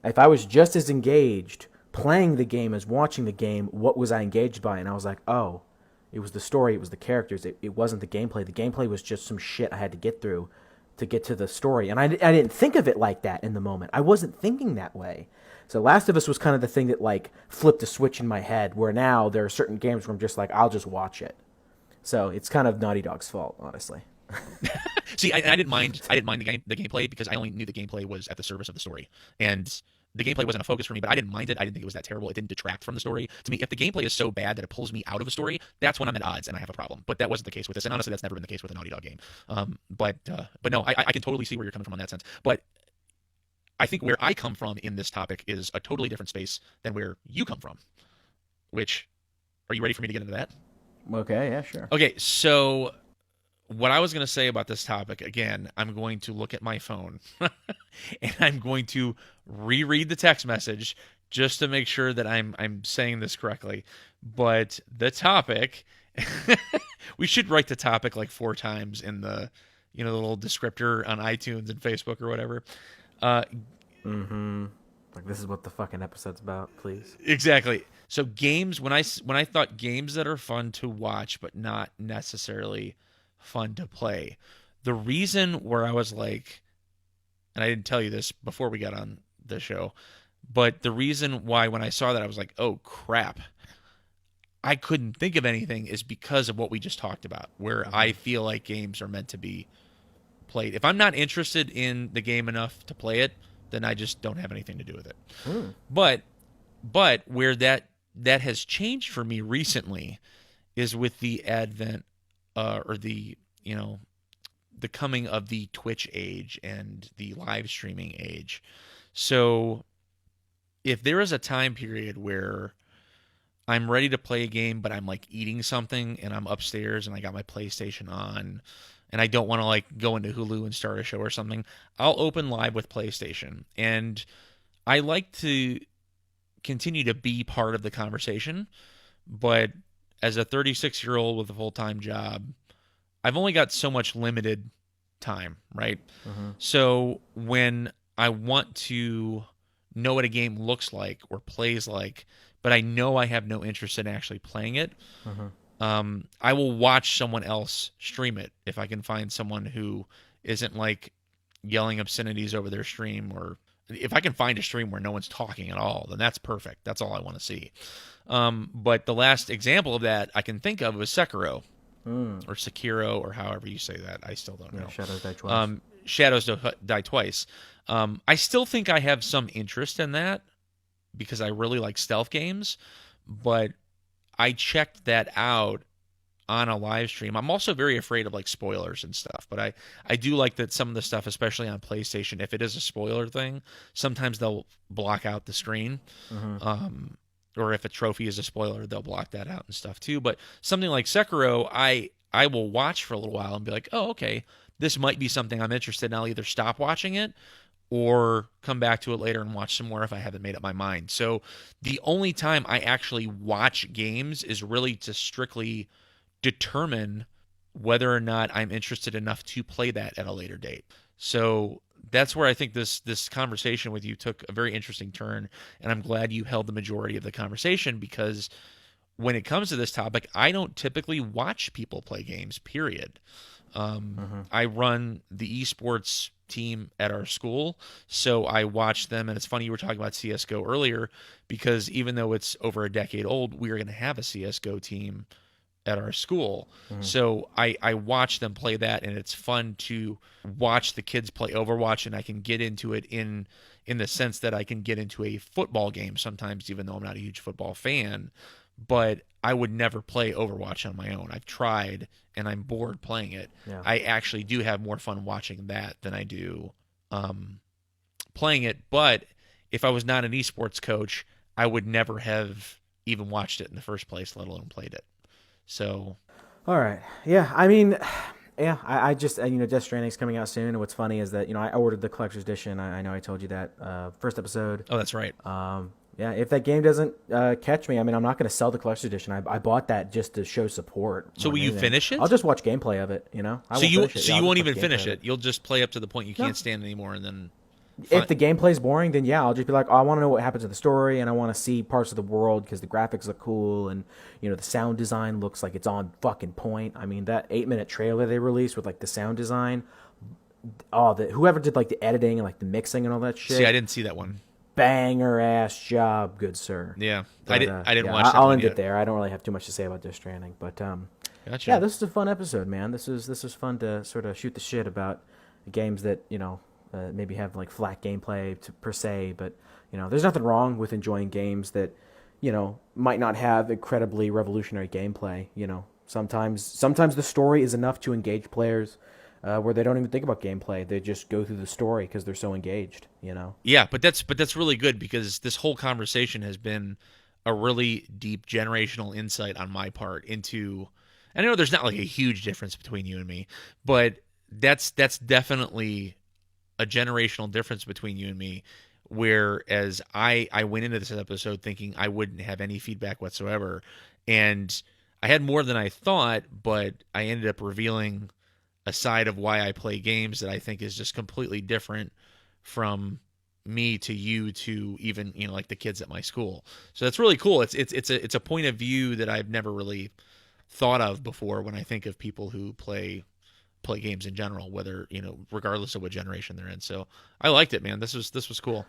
If I was just as engaged playing the game as watching the game, what was I engaged by? And I was like, oh, it was the story, it was the characters, it wasn't the gameplay. The gameplay was just some shit I had to get through to get to the story. And I didn't think of it like that in the moment. I wasn't thinking that way. So Last of Us was kind of the thing that like flipped a switch in my head, where now there are certain games where I'm just like, I'll just watch it. So it's kind of Naughty Dog's fault, honestly. See, I didn't mind the gameplay, because I only knew the gameplay was at the service of the story, and the gameplay wasn't a focus for me. But I didn't mind it. I didn't think it was that terrible. It didn't detract from the story. To me, if the gameplay is so bad that it pulls me out of a story, that's when I'm at odds and I have a problem. But that wasn't the case with this, and honestly, that's never been the case with a Naughty Dog game. But no, I can totally see where you're coming from in that sense. But I think where I come from in this topic is a totally different space than where you come from. Which, are you ready for me to get into that? Okay, yeah, sure. Okay, so what I was going to say about this topic, again, I'm going to look at my phone and I'm going to reread the text message just to make sure that I'm saying this correctly. But the topic, we should write the topic like 4 times in the the little descriptor on iTunes and Facebook or whatever. Like, this is what the fucking episode's about, please. Exactly. So games, when I thought games that are fun to watch but not necessarily fun to play, the reason where I was like, and I didn't tell you this before we got on the show, but the reason why when I saw that I was like, oh crap, I couldn't think of anything, is because of what we just talked about, where I feel like games are meant to be played. If I'm not interested in the game enough to play it, then I just don't have anything to do with it. But where that has changed for me recently is with the advent or the the coming of the Twitch age and the live streaming age. So if there is a time period where I'm ready to play a game, but I'm like eating something and I'm upstairs and I got my PlayStation on and I don't want to like go into Hulu and start a show or something, I'll open live with PlayStation. And I like to continue to be part of the conversation, but as a 36-year-old with a full-time job, I've only got so much limited time, right? So when I want to know what a game looks like or plays like, but I know I have no interest in actually playing it, I will watch someone else stream it if I can find someone who isn't like yelling obscenities over their stream, or if I can find a stream where no one's talking at all, then that's perfect. That's all I want to see. But the last example of that I can think of was Sekiro. Or Sekiro, or however you say that. I still don't know. Shadows Die Twice. Shadows Die Twice. I still think I have some interest in that because I really like stealth games, but I checked that out on a live stream. I'm also very afraid of like spoilers and stuff, but I do like that some of the stuff, especially on PlayStation, if it is a spoiler thing, sometimes they'll block out the screen. Or if a trophy is a spoiler, they'll block that out and stuff too. But something like Sekiro, I will watch for a little while and be like, oh, okay, this might be something I'm interested in. I'll either stop watching it or come back to it later and watch some more if I haven't made up my mind. So the only time I actually watch games is really to strictly determine whether or not I'm interested enough to play that at a later date. So that's where I think this conversation with you took a very interesting turn, and I'm glad you held the majority of the conversation, because when it comes to this topic, I don't typically watch people play games, period. I run the esports team at our school, so I watch them, and it's funny you were talking about CSGO earlier, because even though it's over a decade old, we are going to have a CSGO team at our school. So I watch them play that, and it's fun to watch the kids play Overwatch, and I can get into it in the sense that I can get into a football game sometimes, even though I'm not a huge football fan. But I would never play Overwatch on my own. I've tried, and I'm bored playing it. Yeah. I actually do have more fun watching that than I do playing it. But if I was not an esports coach, I would never have even watched it in the first place, let alone played it. So, all right, yeah. I mean, yeah. I just Death Stranding's coming out soon, and what's funny is that I ordered the collector's edition. I know I told you that first episode. Oh, that's right. Yeah. If that game doesn't catch me, I mean, I'm not going to sell the collector's edition. I bought that just to show support. So will you finish it? I'll just watch gameplay of it. So you won't even finish it. You'll just play up to the point you can't stand anymore, and then. If the gameplay's boring, then yeah, I'll just be like, oh, I want to know what happens to the story, and I want to see parts of the world because the graphics look cool, and the sound design looks like it's on fucking point. I mean, that 8-minute trailer they released with like the sound design, whoever did like the editing and like the mixing and all that shit. See, I didn't see that one. Banger ass job, good sir. Yeah, but, I didn't watch that I'll one end yet. it there. I don't really have too much to say about Death Stranding, but Gotcha. yeah, this is a fun episode, man. This was fun to sort of shoot the shit about games that maybe have like flat gameplay per se, but there's nothing wrong with enjoying games that might not have incredibly revolutionary gameplay. Sometimes the story is enough to engage players where they don't even think about gameplay. They just go through the story because they're so engaged. Yeah, but that's really good, because this whole conversation has been a really deep generational insight on my part into. I know there's not like a huge difference between you and me, but that's definitely a generational difference between you and me, whereas I went into this episode thinking I wouldn't have any feedback whatsoever, and I had more than I thought, but I ended up revealing a side of why I play games that I think is just completely different from me to you to even like the kids at my school. So that's really cool. It's a point of view that I've never really thought of before when I think of people who play games in general, whether regardless of what generation they're in. So I liked it, man. This was cool.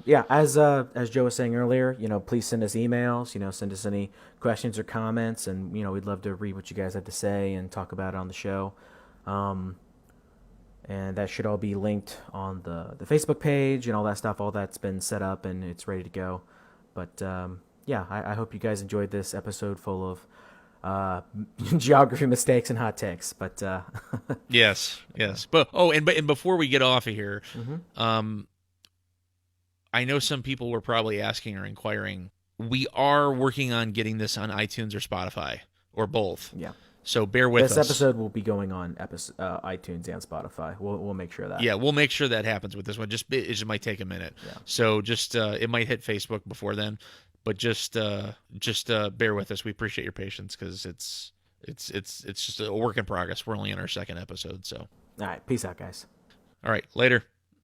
Yeah, as Joe was saying earlier, please send us emails, send us any questions or comments, and we'd love to read what you guys have to say and talk about it on the show. And that should all be linked on the Facebook page and all that stuff. All that's been set up and it's ready to go. But yeah, I hope you guys enjoyed this episode full of geography mistakes and hot takes, but yes. But before we get off of here, I know some people were probably asking or inquiring, we are working on getting this on iTunes or Spotify or both. Yeah. So bear with us. This episode will be going on iTunes and Spotify. We'll make sure that. Yeah, we'll make sure that happens with this one. It just might take a minute. Yeah. So just it might hit Facebook before then, but just bear with us. We appreciate your patience because it's just a work in progress. We're only in our second episode, so. All right, peace out, guys. All right, later.